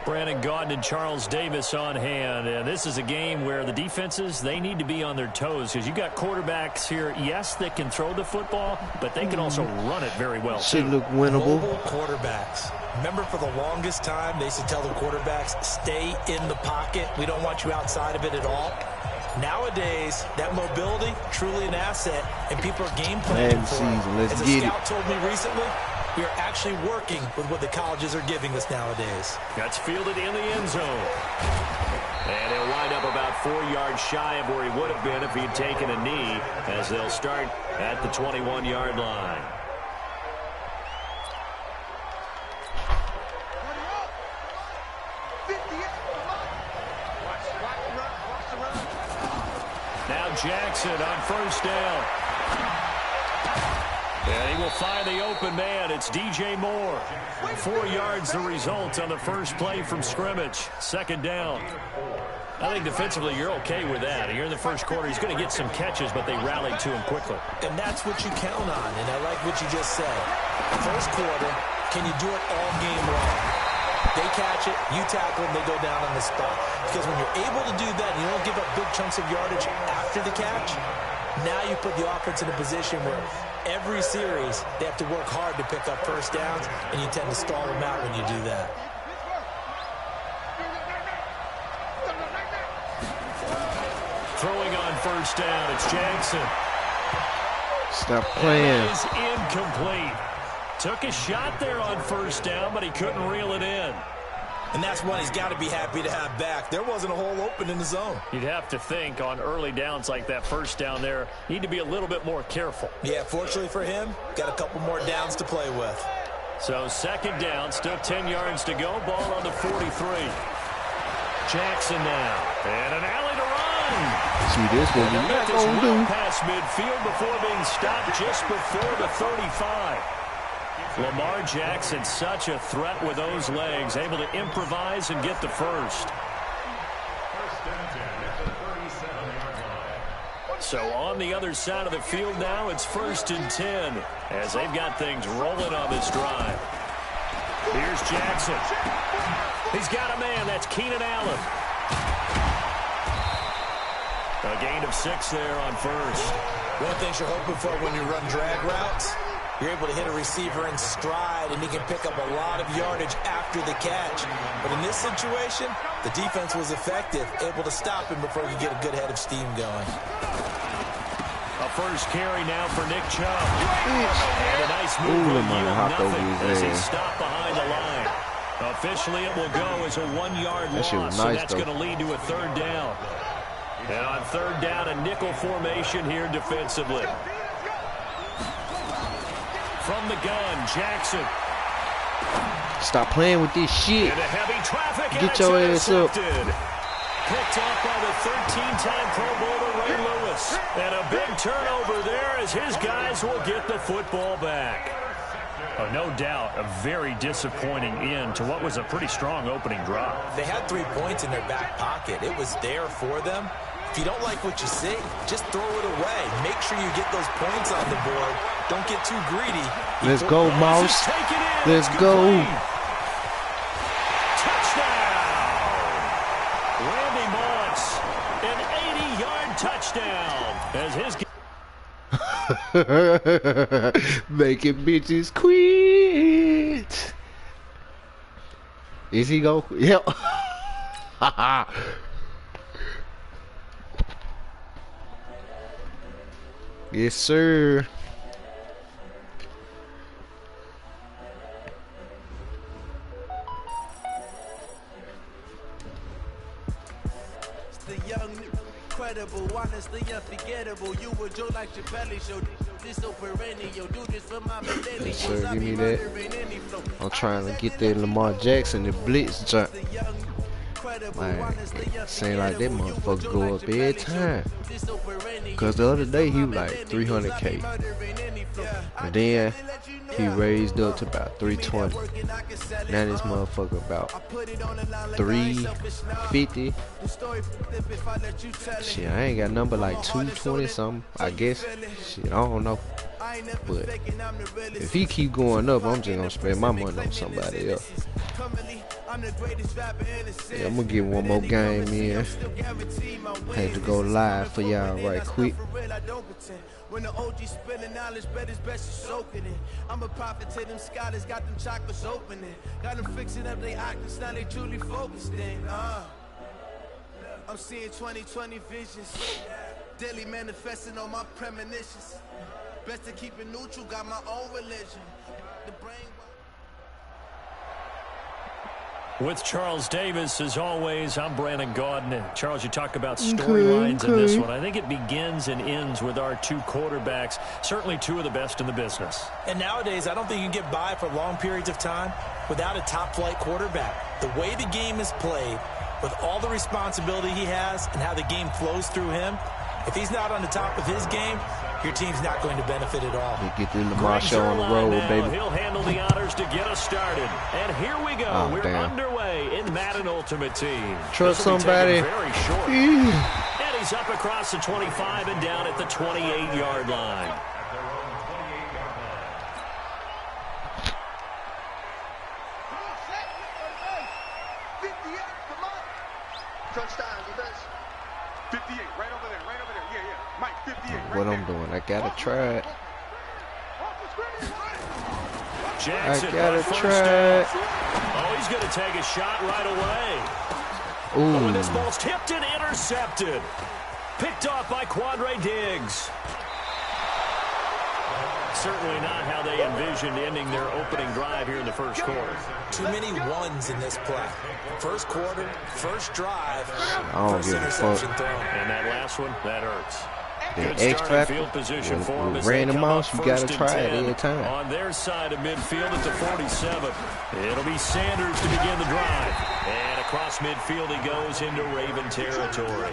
Brandon Gaudin and Charles Davis on hand. And this is a game where the defenses, they need to be on their toes because you got quarterbacks here, yes, that can throw the football, but they can also run it very well. Should look winnable. Mobile quarterbacks. Remember, for the longest time, they used to tell the quarterbacks, stay in the pocket. We don't want you outside of it at all. Nowadays, that mobility, truly an asset, and people are game planning for it. As a scout told me recently, we are actually working with what the colleges are giving us nowadays. That's fielded in the end zone. And he'll wind up about 4 yards shy of where he would have been if he'd taken a knee, as they'll start at the 21-yard line. Now Jackson on first down. And he will find the open man. It's DJ Moore. 4 yards the result on the first play from scrimmage. Second down. I think defensively you're okay with that. Here in the first quarter, he's going to get some catches, but they rallied to him quickly. And that's what you count on, and I like what you just said. First quarter, can you do it all game long? They catch it, you tackle them, they go down on the spot. Because when you're able to do that and you don't give up big chunks of yardage after the catch, now you put the offense in a position where every series they have to work hard to pick up first downs, and you tend to stall them out when you do that. Throwing on first down, it's Jackson. Stop playing. That is incomplete. Took a shot there on first down, but he couldn't reel it in. And that's one he's got to be happy to have back. There wasn't a hole open in the zone. You'd have to think on early downs like that first down there, need to be a little bit more careful. Yeah, fortunately for him, got a couple more downs to play with. So second down, still 10 yards to go. Ball on the 43. Jackson now. And an alley to run. See, this what you're not going to do. Past midfield before being stopped just before the 35. Lamar Jackson, such a threat with those legs, able to improvise and get the first. So on the other side of the field now, it's 1st and 10 as they've got things rolling on this drive. Here's Jackson. He's got a man. That's Keenan Allen. A gain of 6 there on first. One thing you're hoping for when you run drag routes, you're able to hit a receiver in stride, and he can pick up a lot of yardage after the catch. But in this situation, the defense was effective, able to stop him before you get a good head of steam going. A first carry now for Nick Chubb. And a nice move on nothing as he stopped behind the line. Officially, it will go as a 1-yard loss, so that's going to lead to a third down. And on third down, a nickel formation here defensively. From the gun, Jackson. Stop playing with this shit. In a heavy traffic. Get your ass up. Picked off by the 13-time Pro Bowler Ray Lewis. And a big turnover there as his guys will get the football back. Oh, no doubt, a very disappointing end to what was a pretty strong opening drive. They had 3 points in their back pocket. It was there for them. If you don't like what you see, just throw it away. Make sure you get those points on the board. Don't get too greedy. Let's go, Mouse. Let's go. Touchdown. Randy Moss, an 80-yard touchdown. As his making bitches quit. Is he go? Yep. Yes, sir. It's the young, incredible, honestly unforgettable. You would joke like your belly show. This so perennial. Do this for my millennials. Yes, sir. Give me that. I'm trying to get that Lamar Jackson the blitz jump. Man, seems like that motherfucker go up every time. Cause the other day he was like 300K, and then he raised up to about 320. Now this motherfucker about 350. Shit, I ain't got number like 220 something. I guess. Shit, I don't know. But if he keep going up, I'm just gonna spend my money on somebody else. Yeah, I'm gonna get one more game in. Had to go live for y'all right quick. When the OG spilling knowledge, bet it's best you soaking it. I'm a prophet to them scholars, got them chakras opening. Got them fixing up they octaves, now they truly focused in. I'm seeing 2020 visions, daily manifesting on my premonitions. Best to keep it neutral, got my own religion. The brain. With Charles Davis, as always, I'm Brandon Gaudin. Charles, you talk about storylines in this one. I think it begins and ends with our two quarterbacks, certainly two of the best in the business. And nowadays, I don't think you can get by for long periods of time without a top-flight quarterback. The way the game is played, with all the responsibility he has and how the game flows through him, if he's not on the top of his game, your team's not going to benefit at all. You get the Lamar show on the road, baby. He'll handle the honors to get us started. And here we go. We're underway in Madden Ultimate Team. Trust somebody. Very short. And he's up across the 25 and down at the 28-yard line. Touchdown, defense. 58, right over there, right over there. Yeah, yeah. Mike, 58. What I'm doing, I gotta try it. Jackson, I gotta try it. Oh, he's gonna take a shot right away. Ooh. Oh, this ball's tipped and intercepted. Picked off by Quandre Diggs. Certainly not how they envisioned ending their opening drive here in the first quarter. Too many ones in this play. First quarter, first drive, first interception thrown. And that last one, that hurts. Good X factor. Ran them off, you gotta try it every time. On their side of midfield at the 47. It'll be Sanders to begin the drive. And across midfield he goes into Raven territory.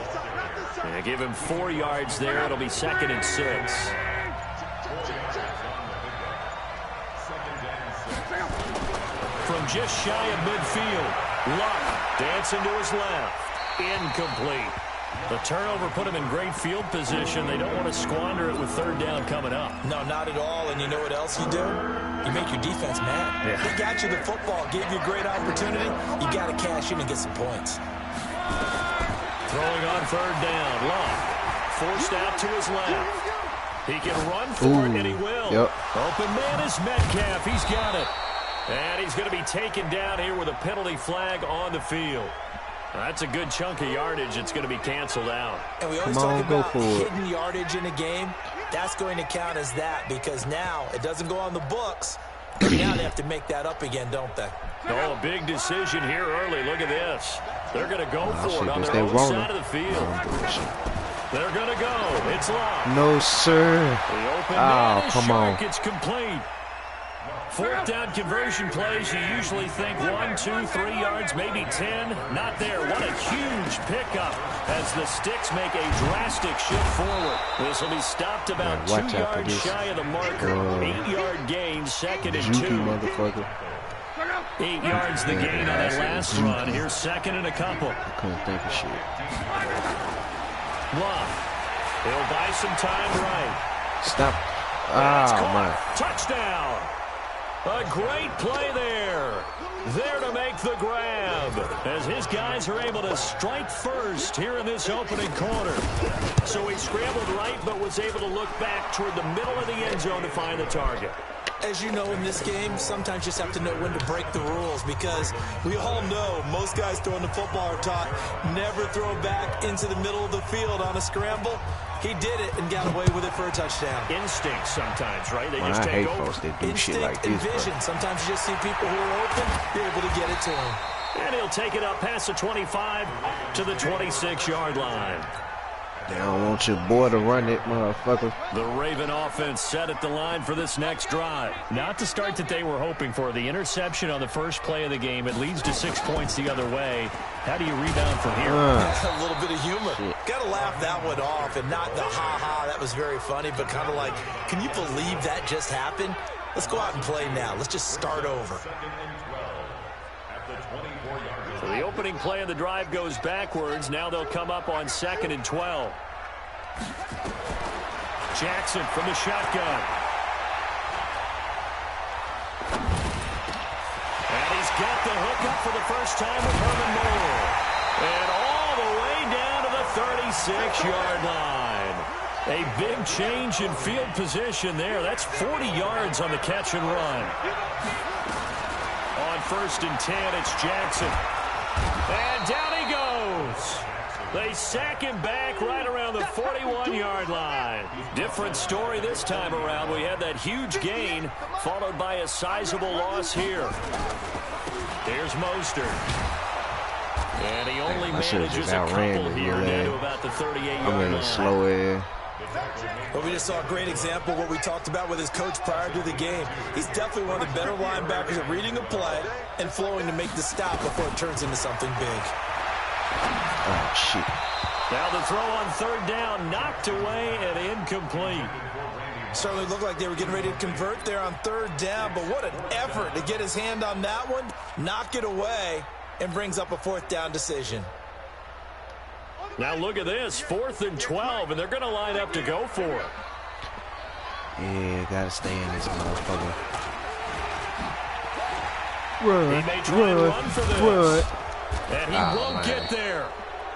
And give him 4 yards there. It'll be 2nd and 6. From just shy of midfield, Luck dancing to his left. Incomplete. The turnover put him in great field position. They don't want to squander it with 3rd down coming up. No, not at all. And you know what else you do? You make your defense mad. Yeah. They got you the football, gave you a great opportunity. You got to cash in and get some points. Throwing on 3rd down. Luck forced out to his left. He can run for it, and he will. Yep. Open man is Metcalf. He's got it. And he's going to be taken down here with a penalty flag on the field. That's a good chunk of yardage. It's going to be canceled out. And we always talk about hidden yardage in a game. That's going to count as that because now it doesn't go on the books. But now they have to make that up again, don't they? Oh, a big decision here early. Look at this. They're going to go for it on their own side of the field. They're going to go. It's locked. No, sir. The open man is come short. on. It's complete. 4th down conversion plays, you usually think 1, 2, 3 yards, maybe 10. Not there. What a huge pickup as the sticks make a drastic shift forward. This will be stopped about 2 yards shy of the marker. 8-yard gain, 2nd and 2. Motherfucker. 8 yards the gain on that last run. Here's 2nd and a couple. I couldn't think of shit. Luck. He'll buy some time right. Stop. My. Touchdown. A great play there. There to make the grab as his guys are able to strike first here in this opening quarter. So he scrambled right but was able to look back toward the middle of the end zone to find the target. As you know, in this game, sometimes you just have to know when to break the rules because we all know most guys throwing the football are taught never throw back into the middle of the field on a scramble. He did it and got away with it for a touchdown. Instinct sometimes, right? They just take over. Folks that do shit like Instinct this, and vision. bro. Sometimes you just see people who are open, you're able to get it to them. And he'll take it up past the 25 to the 26-yard line. They don't want your boy to run it, motherfucker. The Raven offense set at the line for this next drive. Not the start that they were hoping for. The interception on the first play of the game. It leads to 6 points the other way. How do you rebound from here? A little bit of humor. Got to laugh that one off and not the ha-ha. That was very funny, but kind of like, can you believe that just happened? Let's go out and play now. Let's just start over. So the opening play of the drive goes backwards. Now they'll come up on 2nd and 12. Jackson from the shotgun. And he's got the hookup for the first time with Herman Moore. And all the way down to the 36-yard line. A big change in field position there. That's 40 yards on the catch and run. On 1st and 10, it's Jackson. And down he goes. They sack him back right around the 41-yard line. Different story this time around. We had that huge gain, followed by a sizable loss here. Here's Mostert. And he only manages a couple here down to about the 38-yard line. I'm in slow air. Well, we just saw a great example of what we talked about with his coach prior to the game. He's definitely one of the better linebackers at reading a play and flowing to make the stop before it turns into something big. Oh, shit. Now the throw on 3rd down, knocked away and incomplete. Certainly looked like they were getting ready to convert there on 3rd down, but what an effort to get his hand on that one, knock it away, and brings up a 4th down decision. Now look at this, 4th and 12, and they're going to line up to go for it. Yeah, gotta stay in this motherfucker. Run, He may try and run for this. run. And he won't get there.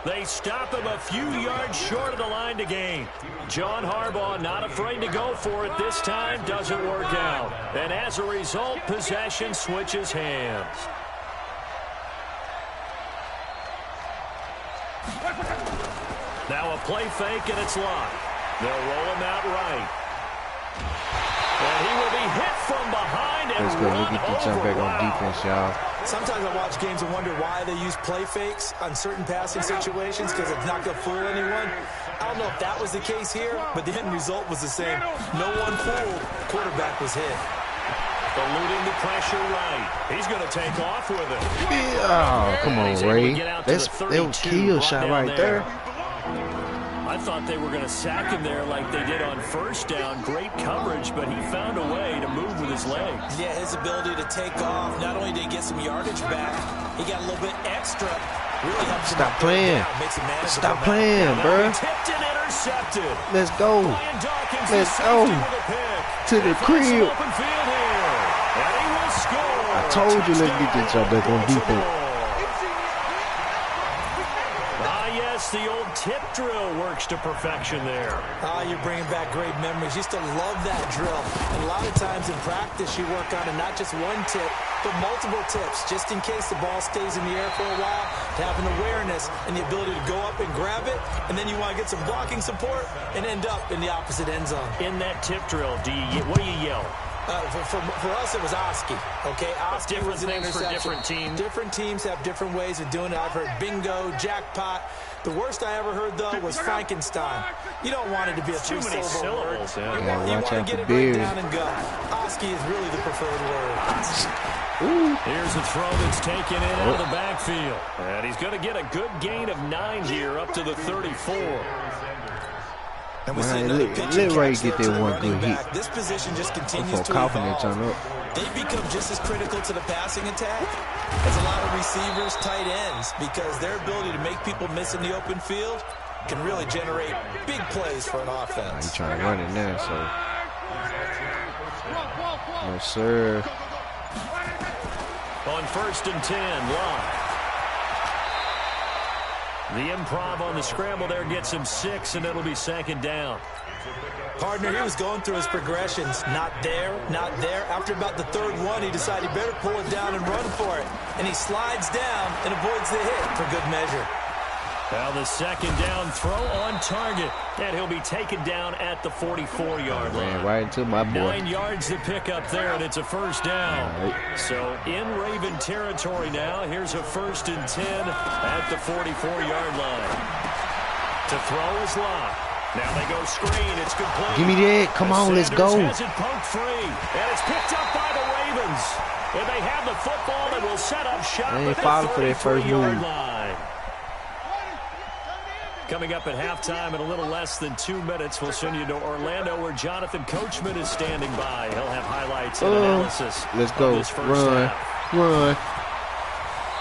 They stop him a few yards short of the line to gain. John Harbaugh not afraid to go for it this time. Doesn't work out. And as a result, possession switches hands. Now a play fake, and it's locked. They'll roll him out right. And he will be hit from behind and Let's go. run Look at you jump back over. on defense, y'all. Sometimes I watch games and wonder why they use play fakes on certain passing situations because it's not going to fool anyone. I don't know if that was the case here, but the end result was the same. No one fooled. Quarterback was hit. Eluding the pressure right. He's going to take off with it. Oh, come on, Ray. That was kill shot right there. I thought they were going to sack him there like they did on 1st down. Great coverage, but he found a way to move with his legs. Yeah, his ability to take off. Not only did he get some yardage back, he got a little bit extra. Really helps him. Stop playing. Stop playing, bro. Tipped and intercepted. Let's go. Let's go. To the crib. I told you let's get this job back on defense. The old tip drill works to perfection there. You're bringing back great memories. Used to love that drill. And a lot of times in practice, you work on it, not just one tip, but multiple tips, just in case the ball stays in the air for a while, to have an awareness and the ability to go up and grab it, and then you want to get some blocking support and end up in the opposite end zone. In that tip drill, what do you yell? For us, it was Oski. Okay, Oski was an things interception. for different teams. Different teams have different ways of doing it. I've heard bingo, jackpot. The worst I ever heard, though, was Frankenstein. You don't want it to be a three-syllable word. Yeah, You want to get it right down and go. Oski is really the preferred word. Ooh. Here's a throw that's taken in out of the backfield. And he's going to get a good gain of 9 here up to the 34. And we see let Ray get that one good hit. This position just continues to confidence on evolve. up. They become just as critical to the passing attack as a lot of receivers, tight ends, because their ability to make people miss in the open field can really generate big plays for an offense. He's trying to run it now, so. No, sir. On 1st and 10, Locke. The improv on the scramble there gets him 6, and it'll be 2nd down. Partner, he was going through his progressions. Not there, not there. After about the 3rd one, he decided he better pull it down and run for it. And he slides down and avoids the hit for good measure. Now the 2nd down throw on target. And he'll be taken down at the 44-yard line. Man, right into my boy. 9 yards to pick up there, and it's a 1st down. Right. So in Raven territory now, here's a 1st and 10 at the 44-yard line. To throw is Locke. Now they go screen. It's complete. Give me that. Come on, let's go. Has it poked free, and it's picked up by the Ravens. And they have the football and will set up shop They ain't at falling for the that first 33-yard move. line. Coming up at halftime in a little less than 2 minutes, we'll send you to Orlando where Jonathan Coachman is standing by. He'll have highlights and analysis. Let's go. Run. Run.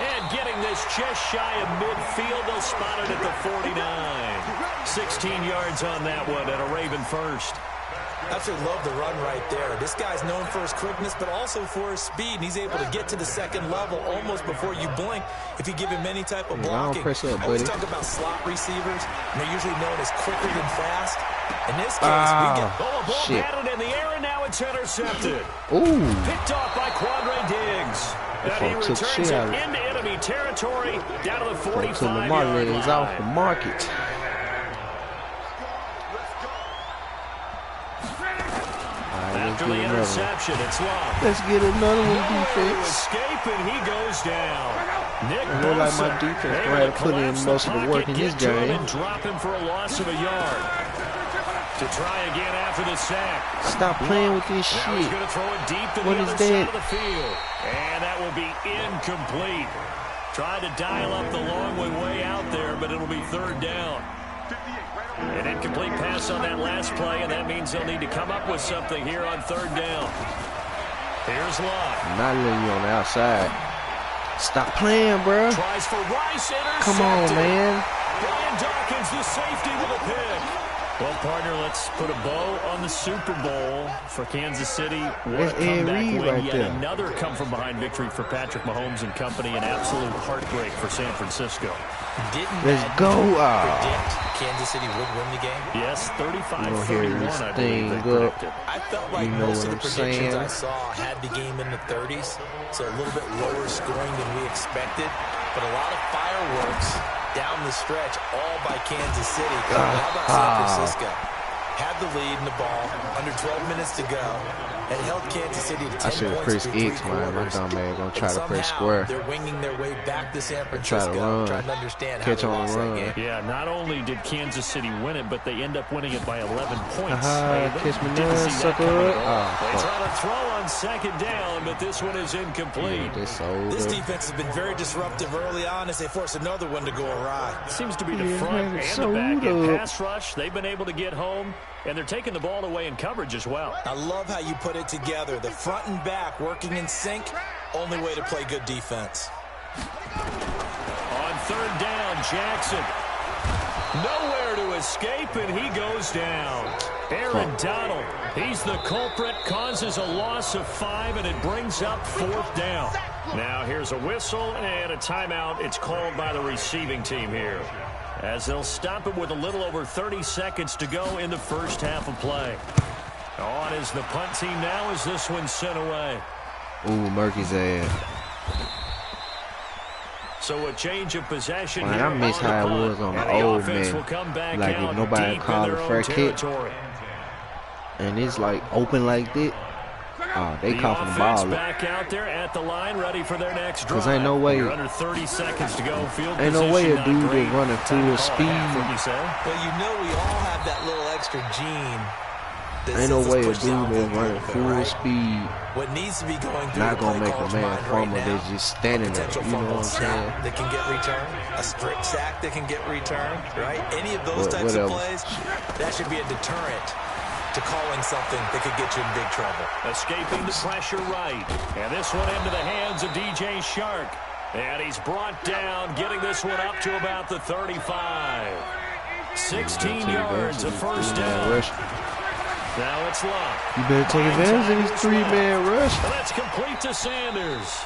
And getting this just shy of midfield, they'll spot it at the 49. 16 yards on that one, and a Raven first. Absolutely love the run right there. This guy's known for his quickness, but also for his speed. And he's able to get to the second level almost before you blink if you give him any type of blocking. I always talk about slot receivers, and they're usually known as quicker than fast. In this case, we get ball batted in the air, and now it's intercepted. Ooh. Picked off by Quandre Diggs. And he returns it into enemy territory down to the 45-yard line. Off the market. After the interception, it's locked. Let's get another one, defense. Escape, and he goes down. Nick look like my defense going to put in most of the work in this game. And drop him for a loss of a yard. To try again after the sack. Stop playing with this shit. He's going to throw it deep to the other side of the field. And that will be incomplete. Tried to dial up the long way out there, but it'll be third down. An incomplete pass on that last play, and that means they'll need to come up with something here on third down. Here's Locke. Not letting you on the outside. Stop playing, bro. Tries for Rice, intercepted. Come on, man. Brian Dawkins, the safety, with a pick. Well, partner, let's put a bow on the Super Bowl for Kansas City. What a comeback win. Yet another come-from-behind victory for Patrick Mahomes and company. An absolute heartbreak for San Francisco. Let's go. Predict Kansas City would win the game? Yes, 35-31, I believe they predicted. I felt like most of the predictions I saw had the game in the 30s, so a little bit lower scoring than we expected, but a lot of fireworks down the stretch, all by Kansas City. How about San Francisco? Had the lead in the ball, under 12 minutes to go, and held Kansas City to 10 points. I should have pressed X, man. My dumb man gonna try to press square. They're winging their way back to San Francisco, trying to understand how they lost that game. Yeah, not only did Kansas City win it, but they end up winning it by 11 points. Kiss me now, sucker. They try to throw on second down, but this one is incomplete. This defense has been very disruptive early on as they force another one to go awry. Seems to be the front and the back end pass rush. They've been able to get home, and they're taking the ball away in coverage as well. I love how you put it together. The front and back working in sync. Only way to play good defense. On third down, Jackson. Nowhere to escape, and he goes down. Aaron Donald, he's the culprit, causes a loss of 5, and it brings up fourth down. Now here's a whistle and a timeout. It's called by the receiving team here, as they'll stop it with a little over 30 seconds to go in the first half of play. On is the punt team now as this one's sent away. Ooh, Murky's ass. So a change of possession here. I miss how it was on the old man. Like if nobody called a fair kick, and it's like open like that. They coughing the ball. Back out there at the line, ready for their next drive. Cause ain't no way. Under 30 seconds to go. Field ain't no way a dude is running full speed. Well, you know we all have that little extra gene. Ain't no way a dude is running full speed. What needs to be going through not gonna make a man fumble. They're just standing there. You know what I'm saying? That can get returned. A strip sack that can get returned. Right? Any of those types of plays, that should be a deterrent to calling something that could get you in big trouble. Escaping the pressure right. And this one into the hands of DJ Shark. And he's brought down, getting this one up to about the 35. 16 yards, a first down. Now it's Locke. You better take advantage of this three-man rush. And that's complete to Sanders.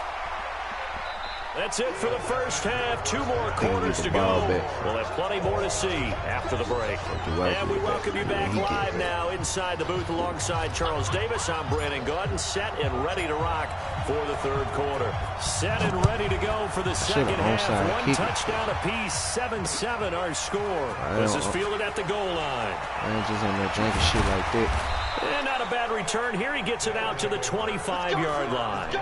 That's it for the first half. 2 more quarters to go. We'll have plenty more to see after the break. And we welcome you back live now inside the booth alongside Charles Davis. I'm Brandon Gordon, set and ready to rock for the third quarter. Set and ready to go for the second half. 1 touchdown apiece, 7-7 our score. This is fielded at the goal line. I ain't just on that drinking shit like that. And not a bad return. Here he gets it out to the 25-yard line.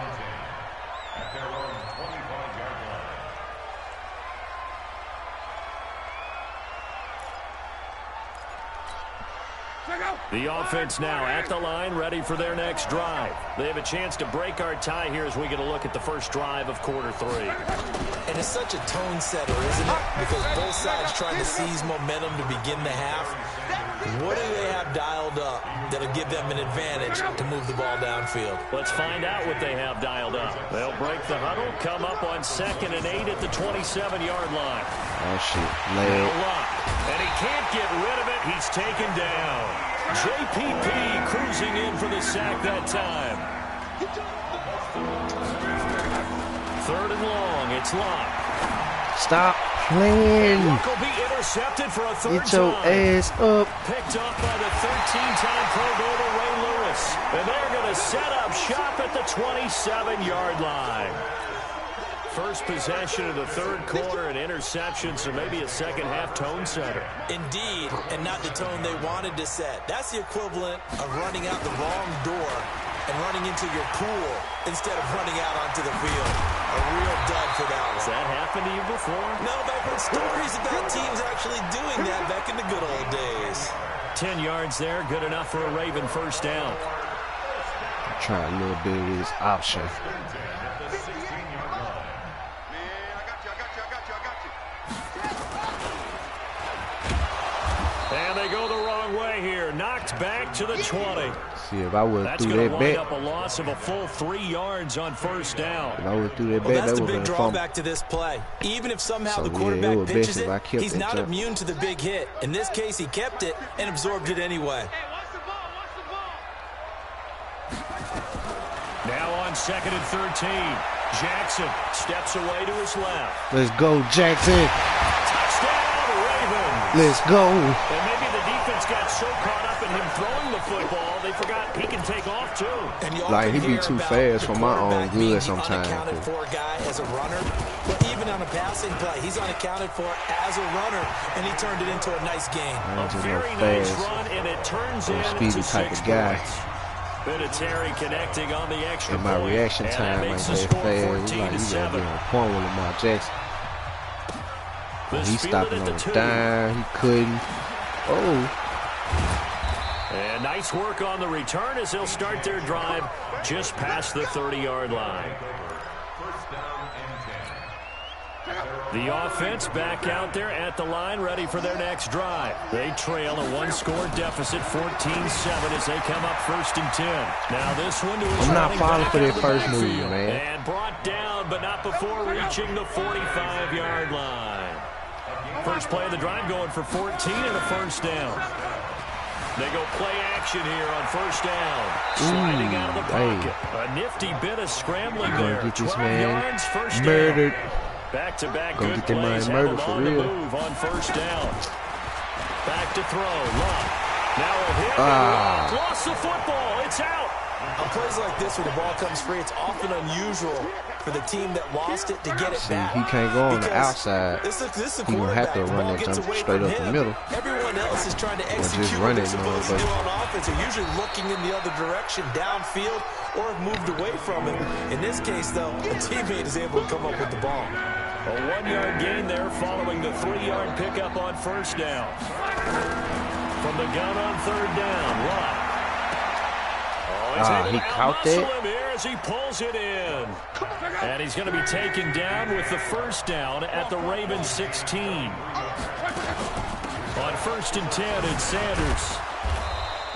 The offense now at the line, ready for their next drive. They have a chance to break our tie here as we get a look at the first drive of quarter 3. And it's such a tone setter, isn't it? Because both sides trying to seize momentum to begin the half. What do they have dialed up that'll give them an advantage to move the ball downfield? Let's find out what they have dialed up. They'll break the huddle, come up on 2nd and 8 at the 27-yard line. Oh, shit. Layup. And he can't get rid of it. He's taken down. JPP cruising in for the sack that time. 3rd and long. It's locked. Stop playing. Luck will be intercepted for a 3rd Get your time. ass up. Picked up by the 13-time Pro Bowler Ray Lewis. And they're going to set up shop at the 27-yard line. First possession of the 3rd quarter, an interception, so maybe a second-half tone setter. Indeed, and not the tone they wanted to set. That's the equivalent of running out the wrong door and running into your pool instead of running out onto the field. A real dud for that one. Has that happened to you before? No, but I've heard stories about teams actually doing that back in the good old days. 10 yards there, good enough for a Raven first down. Try a little bit of this option. And they go the wrong way here. Knocked back to the 20. See, if I would have threw that That's going to wind back. up a loss of a full 3 yards on first down. If I would have threw that Well, back, that's that the would have big been a fumble. drawback to this play. Even if somehow So, the yeah, it quarterback would be pitches best if I it, kept he's that not jump. immune to the big hit. In this case, he kept it and absorbed it anyway. Now on 2nd and 13. Jackson steps away to his left. Let's go, Jackson. Touchdown, Ravens. Let's go. And maybe the defense got so caught up in him throwing the football, they forgot he can take off too. And you Like, often he be hear too about fast the for my own quarterback good being the sometimes. unaccounted for guy as a runner, but even on a passing play, he's unaccounted for as a runner, and he turned it into a nice gain. I'm A just very no nice fast, run, and it turns no into speedy type 6 of guy. points. Vinatieri connecting on the extra And my point, reaction and time that ain't makes that the fast. score Like, you 14-7. gotta be on point with Lamar Jackson. This He's fielded stopping at on the the 2. dime. He couldn't. Oh. And nice work on the return as they'll start their drive just past the 30-yard line. The offense back out there at the line, ready for their next drive. They trail a 1-score deficit, 14-7, as they come up 1st and 10. Now this one to his I'm not running falling back for out that of the first move, backfield. man. And brought down, but not before reaching the 45-yard line. First play of the drive going for 14 and a first down. They go play action here on first down. Sliding out of the pocket. A nifty bit of scrambling there. Get this 12 man yards, first murdered. down. Back-to-back Gonna good get that plays. man Have murdered him for on the real. move on first down. Back to throw. Luck. Now a hit. Ah. Lost the football. It's out. On plays like this where the ball comes free, it's often unusual for the team that lost it to get it See, back. he can't go on the Because outside. This is a He gonna have to quarterback. The run ball that gets jump away straight from up the him. middle. Everyone else is trying to just execute run what they're it, supposed to do motherfucker. on offense. They're usually looking in the other direction, downfield, or have moved away from it. In this case, though, a teammate is able to come up with the ball. A 1-yard gain there following the 3-yard pickup on first down. From the gun on third down. Luck. He caught that. Him here as he pulls it in. And he's going to be taken down with the first down at the Ravens 16. On 1st and 10, it's Sanders.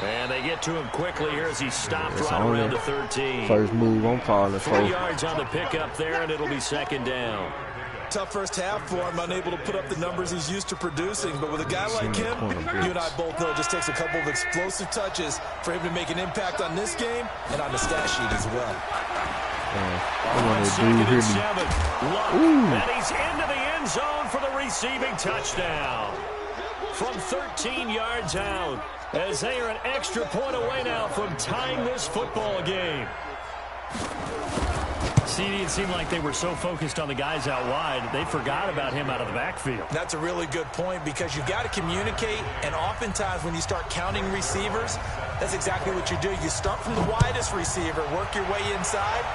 And they get to him quickly here as he stopped It's right only around the 13. First move I'm falling 3 for. yards on the pickup there, and it'll be second down. Tough first half for him, unable to put up the numbers he's used to producing. But with a guy like him, you and I both know it just takes a couple of explosive touches for him to make an impact on this game and on the stat sheet as well. I want to do hear me. And he's into the end zone for the receiving touchdown. From 13 yards out, as they are an extra point away now from tying this football game. CD, it seemed like they were so focused on the guys out wide, they forgot about him out of the backfield. That's a really good point because you've got to communicate, and oftentimes when you start counting receivers, that's exactly what you do. You start from the widest receiver, work your way inside.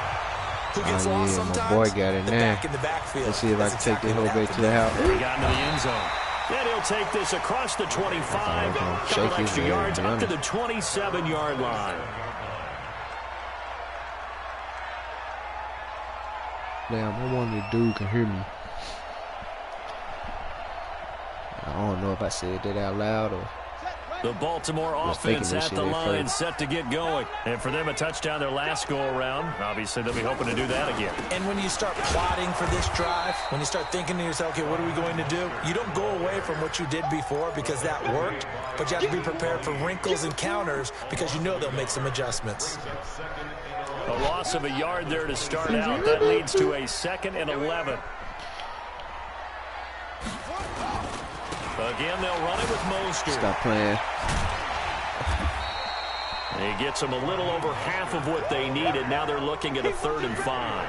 Who gets lost sometimes? My boy got it the now. back in the backfield. Let's see if I can take this whole back to the house. He got into the end zone. And he'll take this across the 25, couple extra yards up to the 27-yard line. Damn, I wonder if dude can hear me. I don't know if I said that out loud or The Baltimore offense at the line, set to get going. And for them, a touchdown their last go-around. Obviously, they'll be hoping to do that again. And when you start plotting for this drive, when you start thinking to yourself, okay, what are we going to do? You don't go away from what you did before because that worked, but you have to be prepared for wrinkles and counters because you know they'll make some adjustments. A loss of a yard there to start out. That leads to a 2nd and 11. Again, they'll run it with Mostert. Stop playing. He gets them a little over half of what they needed. Now they're looking at a 3rd and 5.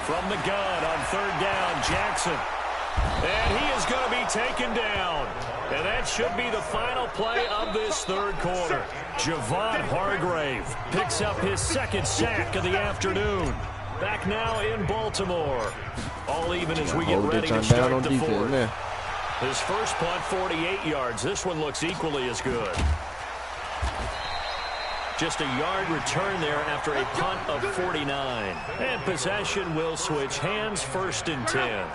From the gun on 3rd down, Jackson. And he is going to be taken down. And that should be the final play of this 3rd quarter. Javon Hargrave picks up his 2nd sack of the afternoon. Back now in Baltimore. All even as we get ready to start the 4th. His first punt, 48 yards. This one looks equally as good. Just a yard return there after a punt of 49. And possession will switch hands, 1st and 10.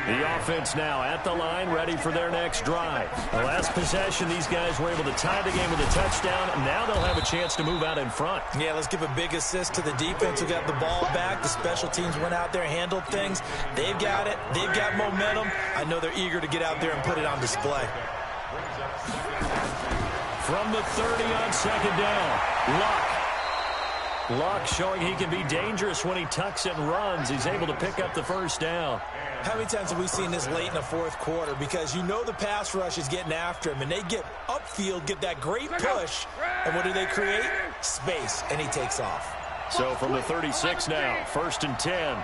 The offense now at the line, ready for their next drive. The last possession, these guys were able to tie the game with a touchdown. Now they'll have a chance to move out in front. Yeah, let's give a big assist to the defense who got the ball back. The special teams went out there, handled things. They've got it. They've got momentum. I know they're eager to get out there and put it on display. From the 30 on 2nd down, Luck showing he can be dangerous when he tucks and runs. He's able to pick up the 1st down. How many times have we seen this late in the 4th quarter? Because you know the pass rush is getting after him, and they get upfield, get that great push, and what do they create? Space, and he takes off. So from the 36 now, 1st and 10.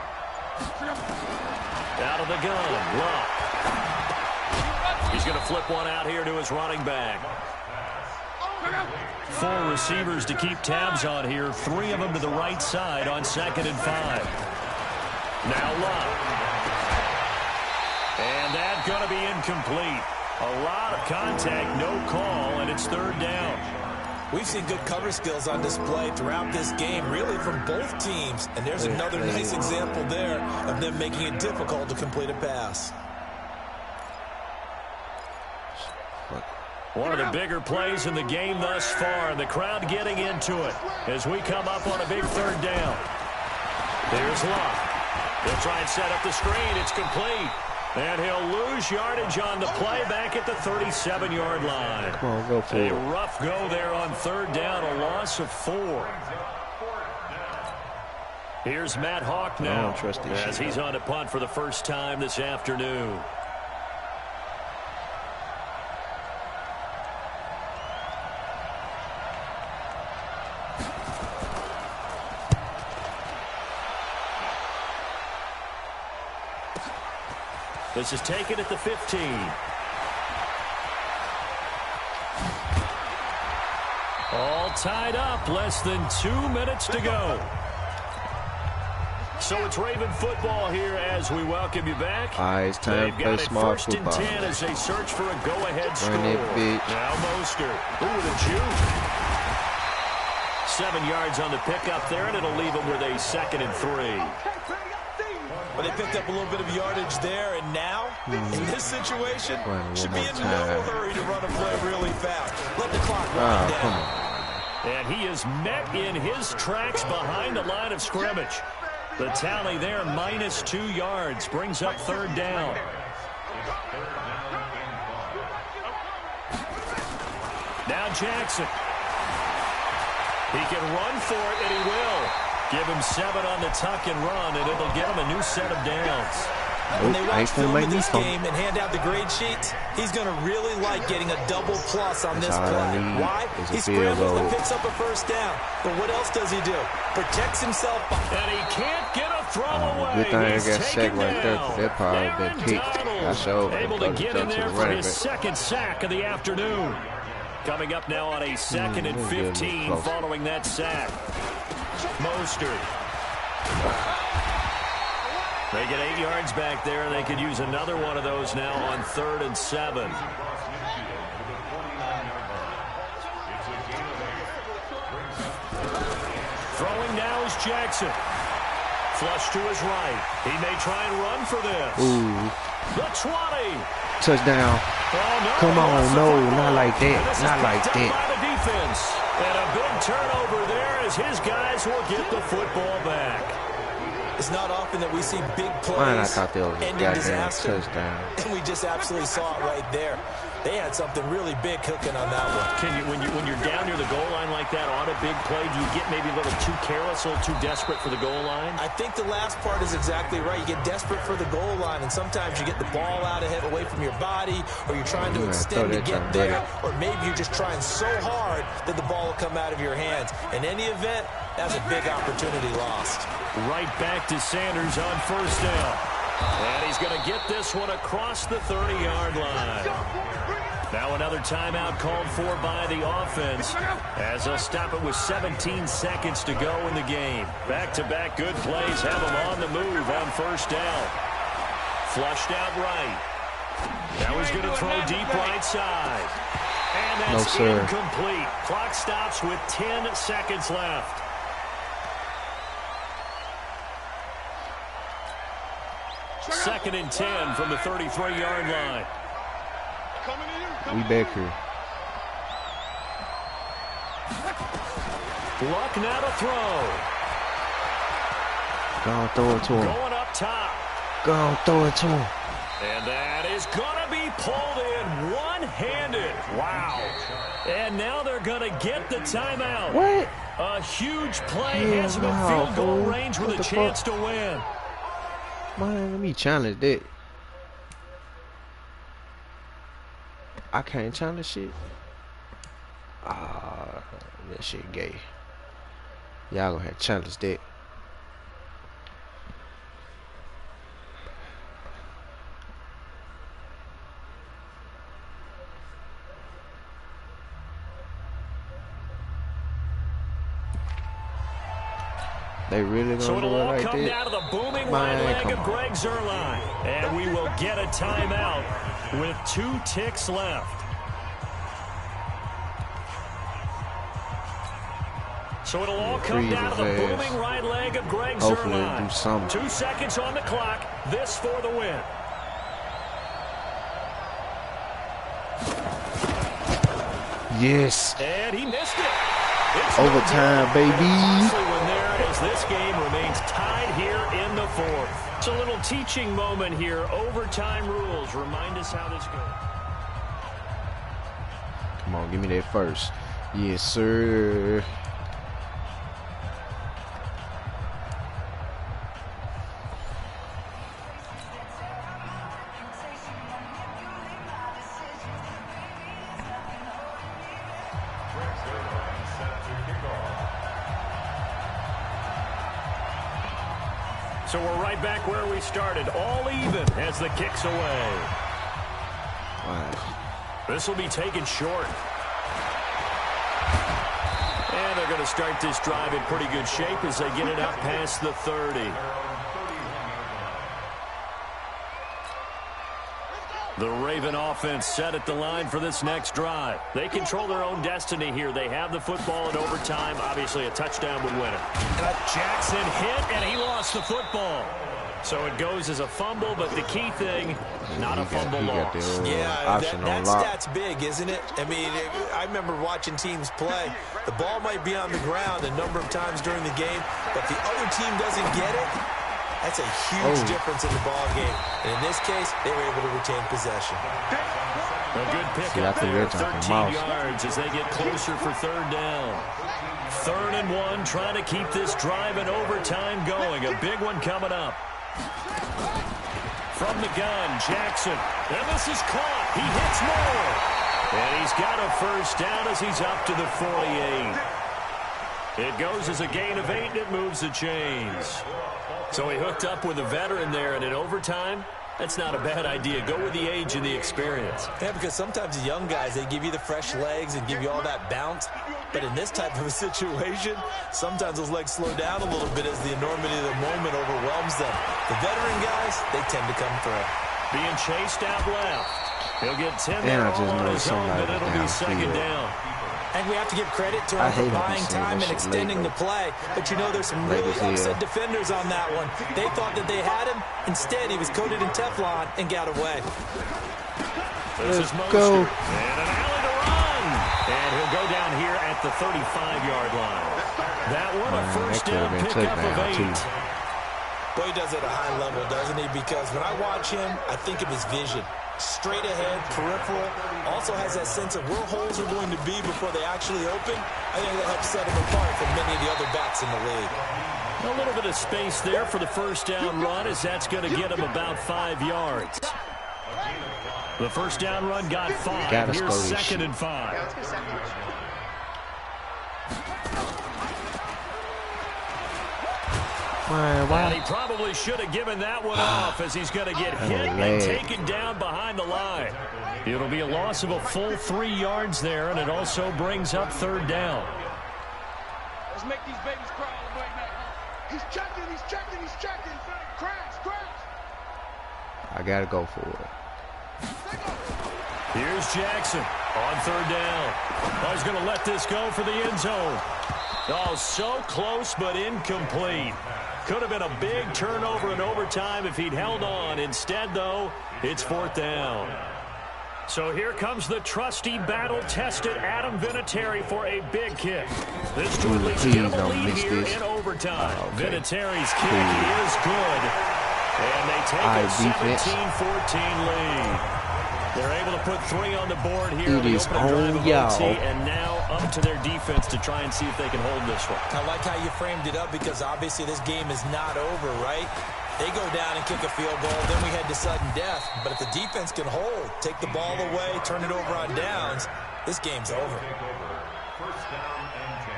Out of the gun, Luck. He's going to flip one out here to his running back. 4 receivers to keep tabs on here. 3 of them to the right side on 2nd and 5. Now Luck. And that's going to be incomplete. A lot of contact, no call, and it's 3rd down. We've seen good cover skills on display throughout this game, really from both teams. And there's another nice example there of them making it difficult to complete a pass. One of the bigger plays in the game thus far, and the crowd getting into it as we come up on a big 3rd down. There's Luck. They'll try and set up the screen. It's complete. And he'll lose yardage on the play back at the 37-yard line. Come on, go for it. A rough go there on 3rd down, a loss of 4. Here's Matt Hawk now as he's on to punt for the first time this afternoon. This is taken at the 15. All tied up, less than 2 minutes to go. So it's Raven football here as we welcome you back. It's time to play smart football. 1st and 10 as they search for a go-ahead score. Now Mostert. Ooh, with a juke. 7 yards on the pickup there, and it'll leave them with a 2nd and 3. Well, they picked up a little bit of yardage there, and now, in this situation, should be in no hurry to run a play really fast. Let the clock run down. Come on. And he is met in his tracks behind the line of scrimmage. The tally there, -2 yards, brings up 3rd down. Now Jackson. He can run for it, and he will. Give him 7 on the tuck and run, and it'll get him a new set of downs. When they watch film of this game and hand out the grade sheets, he's going to really like getting a double plus on this play. Why? He scrambles and picks up a 1st down. But what else does he do? Protects himself. And he can't get a throw away. Good thing I got sacked right there, because that probably been picked. I showed able to get in there for his 2nd sack of the afternoon. Coming up now on a 2nd and 15 following that sack. Mostert. They get 8 yards back there, and they could use another one of those now on 3rd and 7. Throwing now is Jackson. Flush to his right. He may try and run for this. Ooh. The 20. Touchdown. Oh, no, Come on, no, not like that. Not like By that. the defense. And a big turnover there as his guys will get the football back. It's not often that we see big plays Man, I thought that was a ending goddamn disaster, touchdown. and we just absolutely saw it right there. They had something really big cooking on that one. Can you, when you're down near the goal line like that on a big play, do you get maybe a little too careless, a little too desperate for the goal line? I think the last part is exactly right. You get desperate for the goal line, and sometimes you get the ball out ahead, away from your body, or you're trying to extend to get there, or maybe you're just trying so hard that the ball will come out of your hands. In any event, that's a big opportunity lost. Right back to Sanders on first down. And he's going to get this one across the 30-yard line. Now another timeout called for by the offense as they'll stop it with 17 seconds to go in the game. Back-to-back good plays have them on the move on first down. Flushed out right. Now he's going to throw deep right side. And that's incomplete. Clock stops with 10 seconds left. Second and 10 from the 33-yard line. We back here. Luck now to throw. Go on, throw it to him. Going up top. Go on, throw it to him. And that is going to be pulled in one-handed. Wow. And now they're going to get the timeout. What? A huge play has him in field goal range with a chance to win. Man, let me challenge that. I can't challenge shit. Ah, that shit gay. Y'all gonna have to challenge that. They really gonna so it'll do it all like come that? down to the booming right leg of Greg Zuerlein. And we will get a timeout with 2 ticks left. So it'll all come down to the booming right leg of Greg Zuerlein. Do something. 2 seconds on the clock. This for the win. Yes. And he missed it. It's overtime, baby. As this game remains tied here in the 4th. It's a little teaching moment here. Overtime rules. Remind us how this goes. Come on, give me that first. Yes, sir. So we're right back where we started, all even as the kick's away. Wow. This will be taken short. And they're going to start this drive in pretty good shape as they get it up past the 30. The Raven offense set at the line for this next drive. They control their own destiny here. They have the football in overtime. Obviously, a touchdown would win it. Jackson hit, and he lost the football. So it goes as a fumble, but the key thing, not a fumble loss. Yeah, that stat's big, isn't it? I mean, I remember watching teams play. The ball might be on the ground a number of times during the game, but the other team doesn't get it. That's a huge difference in the ball game. And in this case, they were able to retain possession. A good pick up there, 13 yards as they get closer for 3rd down. 3rd and 1, trying to keep this drive in overtime going. A big one coming up. From the gun, Jackson. And this is caught. He hits more. And he's got a first down as he's up to the 48. It goes as a gain of 8, and it moves the chains. So he hooked up with a veteran there, and in overtime, that's not a bad idea. Go with the age and the experience. Yeah, because sometimes the young guys, they give you the fresh legs and give you all that bounce. But in this type of a situation, sometimes those legs slow down a little bit as the enormity of the moment overwhelms them. The veteran guys, they tend to come through. Being chased out left. He'll get 10 And I there just on know his own, somebody but it'll be second downfield. down. And we have to give credit to him for buying time and extending the play. But you know, there's some really upset defenders on that one. They thought that they had him. Instead, he was coated in Teflon and got away. Let's go. And an alley to run. And he'll go down here at the 35-yard line. That one, a first down pickup of 8. Boy, he does it at a high level, doesn't he? Because when I watch him, I think of his vision. Straight ahead, peripheral, also has that sense of where holes are going to be before they actually open. I think that helps set him apart from many of the other backs in the league. A little bit of space there for the first down run, as that's going to get him about 5 yards. The first down run got 5. Here's second and 5. And he probably should have given that one off, as he's going to get hit and taken down behind the line. It'll be a loss of a full 3 yards there, and it also brings up third down. Let's make these babies cry all the way back home. He's checking, he's checking, he's checking. Crash, crash. I got to go for it. Here's Jackson on third down. Oh, he's going to let this go for the end zone. Oh, so close but incomplete. Could have been a big turnover in overtime if he'd held on. Instead, though, it's fourth down. So here comes the trusty, battle-tested Adam Vinatieri for a big kick. This could lead him a lead here in overtime. Vinatieri's kick is good. And they take a 17-14 lead. They're able to put 3 on the board here. It is on y'all. And now up to their defense to try and see if they can hold this one. I like how you framed it up, because obviously this game is not over, right? They go down and kick a field goal, then we head to sudden death. But if the defense can hold, take the ball away, turn it over on downs, this game's over. First down and 10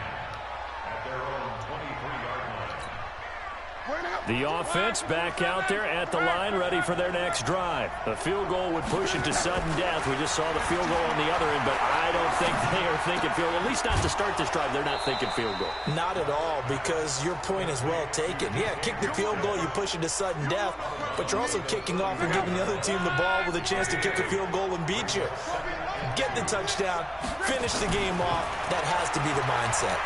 at their own 23-yard line. The offense back out there at the line, ready for their next drive. A field goal would push it to sudden death. We just saw the field goal on the other end, but I don't think they are thinking field goal. At least not to start this drive. They're not thinking field goal. Not at all, because your point is well taken. Yeah, kick the field goal, you push it to sudden death, but you're also kicking off and giving the other team the ball with a chance to kick a field goal and beat you. Get the touchdown, finish the game off. That has to be the mindset.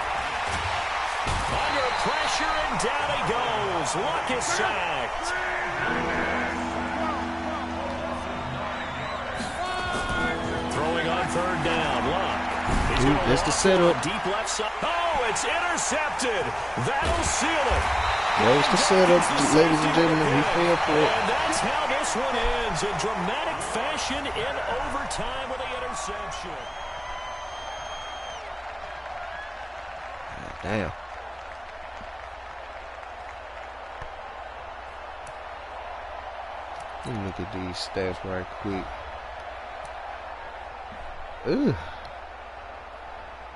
Under pressure, and down he goes. Luck is sacked. Throwing on third down. Luck. That's the setup. Deep left side. Oh, it's intercepted. That'll seal it. That was the setup, ladies and gentlemen. He fell for it. And that's how this one ends, in dramatic fashion in overtime with the interception. Damn. Let me look at these stats right quick. Ugh.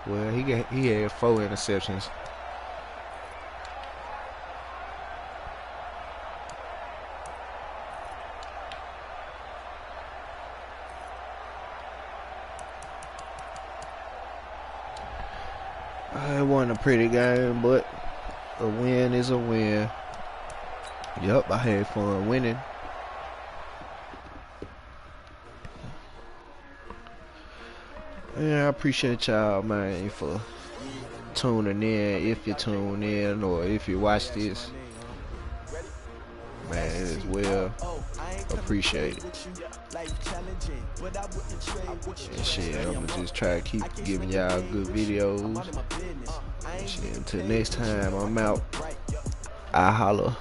Well, he had 4 interceptions. It wasn't a pretty game, but a win is a win. Yup, I had fun winning. Yeah, I appreciate y'all, man, for tuning in. If you tune in or if you watch this, man, it is well appreciated. And shit, I'm gonna just try to keep giving y'all good videos. And shit, until next time, I'm out. I holla.